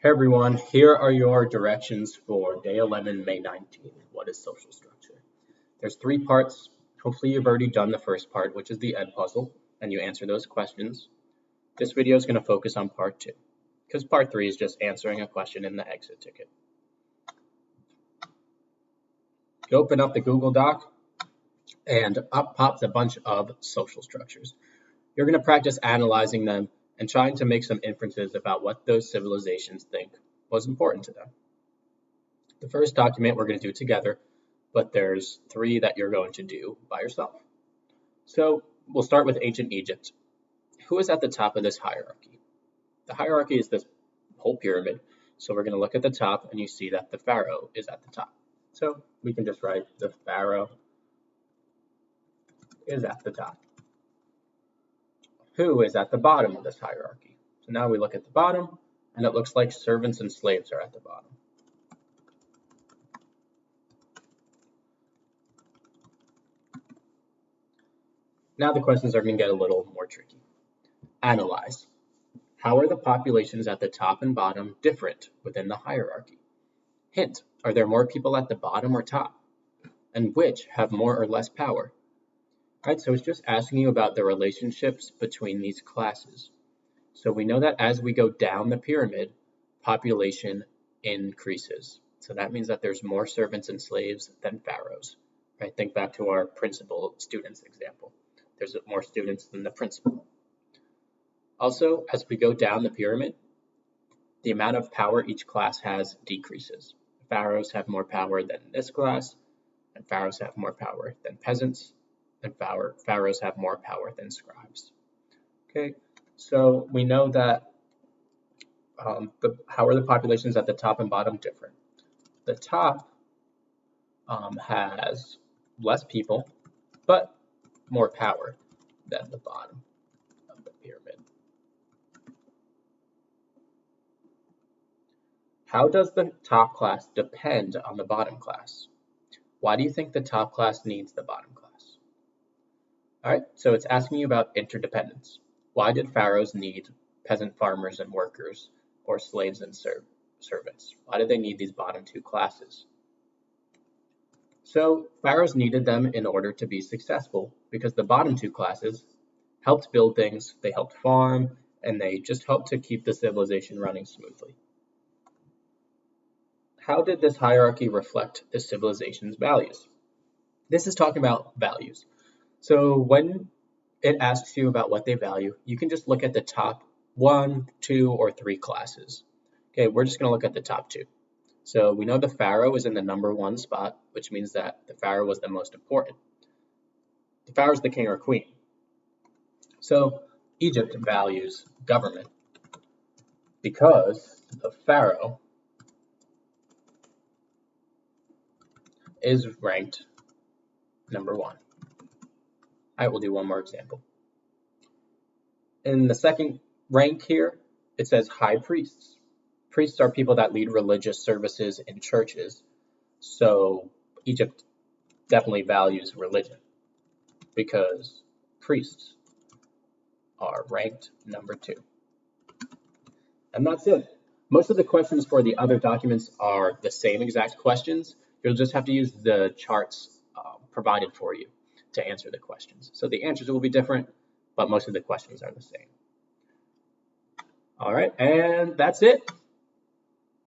Hey everyone, here are your directions for day 11, May 19th. What is social structure? There's 3 parts. Hopefully you've already done the first part, which is the Edpuzzle, and you answer those questions. This video is going to focus on part 2, because part 3 is just answering a question in the exit ticket. You open up the Google Doc, and up pops a bunch of social structures. You're going to practice analyzing them and trying to make some inferences about what those civilizations think was important to them. The first document we're going to do together, but there's 3 that you're going to do by yourself. So we'll start with ancient Egypt. Who is at the top of this hierarchy? The hierarchy is this whole pyramid. So we're going to look at the top and you see that the pharaoh is at the top. So we can just write the pharaoh is at the top. Who is at the bottom of this hierarchy? So now we look at the bottom, and it looks like servants and slaves are at the bottom. Now the questions are going to get a little more tricky. Analyze. How are the populations at the top and bottom different within the hierarchy? Hint, are there more people at the bottom or top? And which have more or less power? All right, so it's just asking you about the relationships between these classes. So we know that as we go down the pyramid, population increases. So that means that there's more servants and slaves than pharaohs. Right? Think back to our principal students example. There's more students than the principal. Also, as we go down the pyramid, the amount of power each class has decreases. Pharaohs have more power than this class, and pharaohs have more power than peasants, and pharaohs have more power than scribes. Okay, so we know that how are the populations at the top and bottom different? The top has less people, but more power than the bottom of the pyramid. How does the top class depend on the bottom class? Why do you think the top class needs the bottom class? All right, so it's asking you about interdependence. Why did pharaohs need peasant farmers and workers, or slaves and servants? Why did they need these bottom 2 classes? So pharaohs needed them in order to be successful because the bottom 2 classes helped build things, they helped farm, and they just helped to keep the civilization running smoothly. How did this hierarchy reflect the civilization's values? This is talking about values. So when it asks you about what they value, you can just look at the top 1, 2, or 3 classes. Okay, we're just going to look at the top 2. So we know the pharaoh is in the number 1 spot, which means that the pharaoh was the most important. The pharaoh is the king or queen. So Egypt values government because the pharaoh is ranked number 1. I will do one more example. In the second rank here, it says high priests. Priests are people that lead religious services in churches. So Egypt definitely values religion because priests are ranked number 2. And that's it. Most of the questions for the other documents are the same exact questions. You'll just have to use the charts provided for you to answer the questions. So the answers will be different, but most of the questions are the same. All right, and that's it.